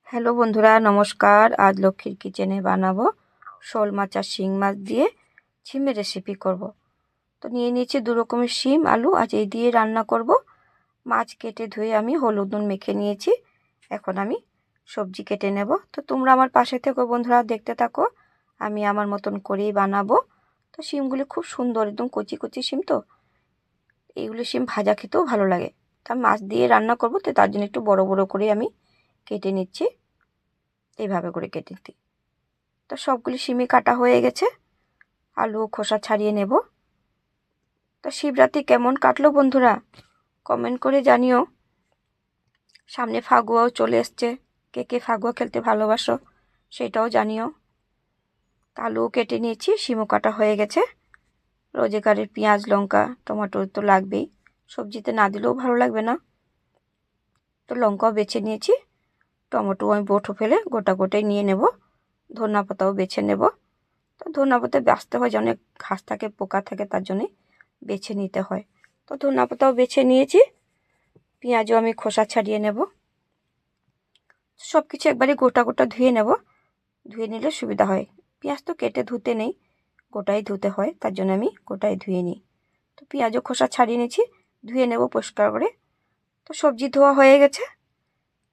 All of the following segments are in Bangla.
হ্যালো বন্ধুরা, নমস্কার। আজ লক্ষ্মীর কিচেনে বানাবো শোল মাছ আর শিং মাছ দিয়ে শিমের রেসিপি করব। তো নিয়ে নিয়েছি দু রকমের শিম আলু, আজ এই দিয়ে রান্না করব। মাছ কেটে ধুয়ে আমি হলুদ নুন মেখে নিয়েছি। এখন আমি সবজি কেটে নেব। তো তোমরা আমার পাশে থেকো বন্ধুরা, দেখতে থাকো। আমি আমার মতন করেই বানাবো। তো শিমগুলি খুব সুন্দর, একদম কচি কচি শিম। তো এইগুলো শিম ভাজা খেতেও ভালো লাগে। তা মাছ দিয়ে রান্না করব, তো তার জন্য একটু বড় বড় করে আমি কেটে নিচ্ছি। এইভাবে করে কেটে দিই। তো সবগুলি শিমই কাটা হয়ে গেছে। আলু খোসা ছাড়িয়ে নেব। তো শিবরাত্রি কেমন কাটলো বন্ধুরা, কমেন্ট করে জানিও। সামনে ফাগুয়াও চলে এসছে, কে কে ফাগুয়া খেলতে ভালোবাসো সেটাও জানিও। আলু কেটে নিয়েছি, শিমও কাটা হয়ে গেছে। রোজগারের পেঁয়াজ লঙ্কা টমেটো তো লাগবেই, সবজিতে না দিলেও ভালো লাগবে না। তো লঙ্কাও বেছে নিয়েছি, টমেটো আমি বোটো ফেলে গোটা গোটাই নিয়ে নেব। ধনিয়া পাতাও বেছে নেব। তো ধনিয়া পাতা বাছতে হয়, যে অনেক ঘাস থাকে পোকা থাকে, তার জন্যে বেছে নিতে হয়। তো ধনিয়া পাতাও বেছে নিয়েছি। পেঁয়াজও আমি খোসা ছাড়িয়ে নেব। সব কিছু একবারে গোটা গোটা ধুয়ে নেব, ধুয়ে নিলে সুবিধা হয়। পেঁয়াজ তো কেটে ধুতে নেই, গোটাই ধুতে হয়, তার জন্য আমি গোটাই ধুয়ে নিই। তো পেঁয়াজও খোসা ছাড়িয়ে নিয়েছি, ধুয়ে নেব পরিষ্কার করে। তো সবজি ধোয়া হয়ে গেছে,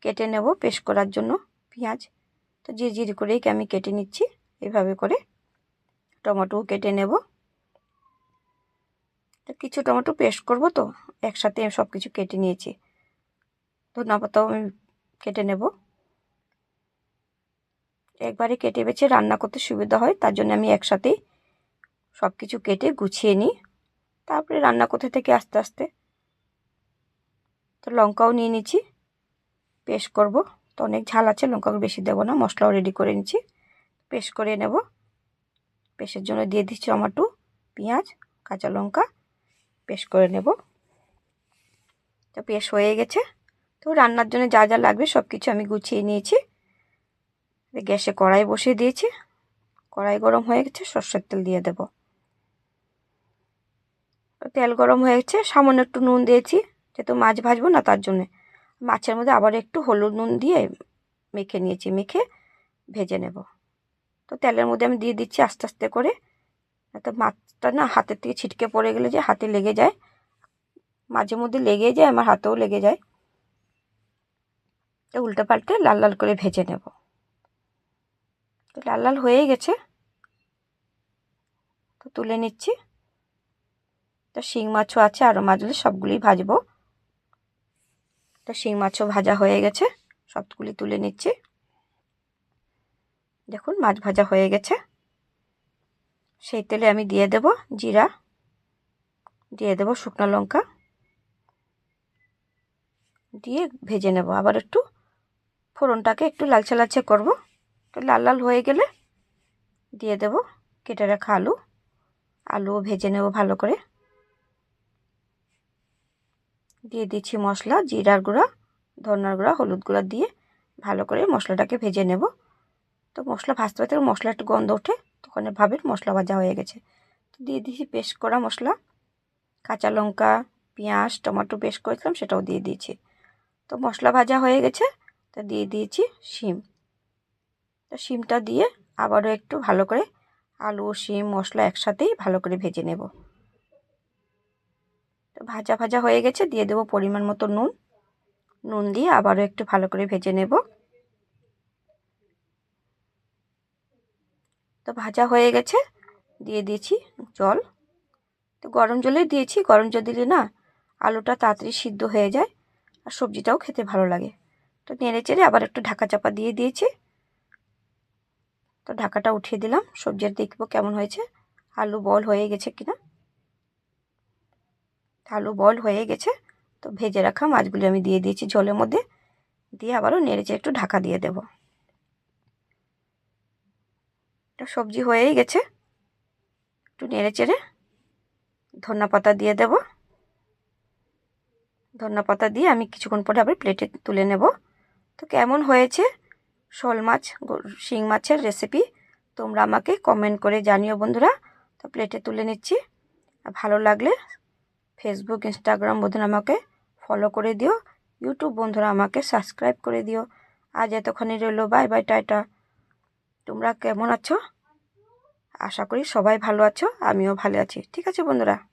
কেটে নেব পেস্ট করার জন্য পেঁয়াজ। তো জিরি করেই আমি কেটে নিচ্ছি এভাবে করে। টমেটোও কেটে নেব। তো কিছু টমেটো পেস্ট করব, তো একসাথে সব কিছু কেটে নিয়েছি। ধনিয়া পাতাও আমি কেটে নেব। একবারে কেটে বেছে রান্না করতে সুবিধা হয়, তার জন্য আমি একসাথেই সব কিছু কেটে গুছিয়ে নিই, তারপরে রান্না করতে থেকে আস্তে আস্তে। তো লঙ্কাও নিয়ে নিচ্ছি, পেস্ট করব। তো অনেক ঝাল আছে, লঙ্কাও বেশি দেবো না। মশলাও রেডি করে নিচ্ছি, পেস্ট করে নেব। পেস্টের জন্য দিয়ে দিচ্ছি টমেটো, পেঁয়াজ, কাঁচা লঙ্কা, পেস্ট করে নেব। তো পেস্ট হয়ে গেছে। তো রান্নার জন্য যা যা লাগবে সব কিছু আমি গুছিয়ে নিয়েছি। গ্যাসে কড়াই বসিয়ে দিয়েছি, কড়াই গরম হয়ে গেছে, সরষের তেল দিয়ে দেব। তেল গরম হয়ে গেছে, সামান্য একটু নুন দিয়েছি, যেহেতু মাছ ভাজবো না তার জন্যে। মাছের মধ্যে আবার একটু হলুদ নুন দিয়ে মেখে নিয়েছি, মেখে ভেজে নেব। তো তেলের মধ্যে আমি দিয়ে দিচ্ছি আস্তে আস্তে করে, তো মাছটা না হাতের থেকে ছিটকে পড়ে গেলে যে হাতে লেগে যায়, মাঝে মধ্যে লেগে যায়, আমার হাতেও লেগে যায়। তো উল্টে পাল্টে লাল লাল করে ভেজে নেব। তো লাল লাল হয়ে গেছে, তো তুলে নিচ্ছি। তো শিং মাছও আছে, আরও মাছগুলি সবগুলি ভাজবো। তো শিং মাছও ভাজা হয়ে গেছে, সবগুলি তুলে নিচ্ছি। দেখুন মাছ ভাজা হয়ে গেছে। সেই তেলে আমি দিয়ে দেব জিরা, দিয়ে দেব শুকনো লঙ্কা, দিয়ে ভেজে নেব। আবার একটু ফোড়নটাকে একটু লালচে লালচে করব। তো লাল লাল হয়ে গেলে দিয়ে দেব কেটে রাখা আলু, আলুও ভেজে নেব ভালো করে। দিয়ে দিচ্ছি মশলা, জিরার গুঁড়া, ধনিয়ার গুঁড়া, হলুদ গুঁড়া দিয়ে ভালো করে মশলাটাকে ভেজে নেব। তো মশলা ভাজতে ভাজতে মশলা একটু গন্ধ ওঠে, তখন ভাবেন মশলা ভাজা হয়ে গেছে। তো দিয়ে দিয়েছি পেস্ট করা মশলা, কাঁচা লঙ্কা, পেঁয়াজ, টমেটো পেস্ট করেছিলাম সেটাও দিয়ে দিয়েছি। তো মশলা ভাজা হয়ে গেছে, তো দিয়ে দিয়েছি শিম। তো শিমটা দিয়ে আবারও একটু ভালো করে আলু শিম মশলা একসাথেই ভালো করে ভেজে নেব। তো ভাজা ভাজা হয়ে গেছে, দিয়ে দেবো পরিমাণ মতো নুন, নুন দিয়ে আবারও একটু ভালো করে ভেজে নেব। তো ভাজা হয়ে গেছে, দিয়ে দিয়েছি জল। তো গরম জলে দিয়েছি, গরম জল দিলে না আলুটা তাড়াতাড়ি সিদ্ধ হয়ে যায়, আর সবজিটাও খেতে ভালো লাগে। তো নেড়ে চেড়ে আবার একটু ঢাকা চাপা দিয়ে দিয়েছি। তো ঢাকাটা উঠিয়ে দিলাম, সবজি দেখবো কেমন হয়েছে, আলু বল হয়ে গেছে কিনা। আলু বল হয়ে গেছে, তো ভেজে রাখা মাছগুলি আমি দিয়ে দিয়েছি ঝোলের মধ্যে, দিয়ে আবারও নেড়ে চেড়ে একটু ঢাকা দিয়ে দেব। তো সবজি হয়েই গেছে, একটু নেড়ে চেড়ে ধনিয়া পাতা দিয়ে দেব। ধনিয়া পাতা দিয়ে আমি কিছুক্ষণ পরে আবার প্লেটে তুলে নেব। তো কেমন হয়েছে শোল মাছ শিং মাছের রেসিপি, তোমরা আমাকে কমেন্ট করে জানিও বন্ধুরা। তো প্লেটে তুলে নিচ্ছি। আর ভালো লাগলে ফেসবুক ইনস্টাগ্রাম বন্ধুরা আমাকে ফলো করে দিও, ইউটিউব বন্ধুরা আমাকে সাবস্ক্রাইব করে দিও। আজ এতক্ষণে রইলো, বাই বাই, টাটা। তোমরা কেমন আছো? আশা করি সবাই ভালো আছো, আমিও ভালো আছি। ঠিক আছে বন্ধুরা।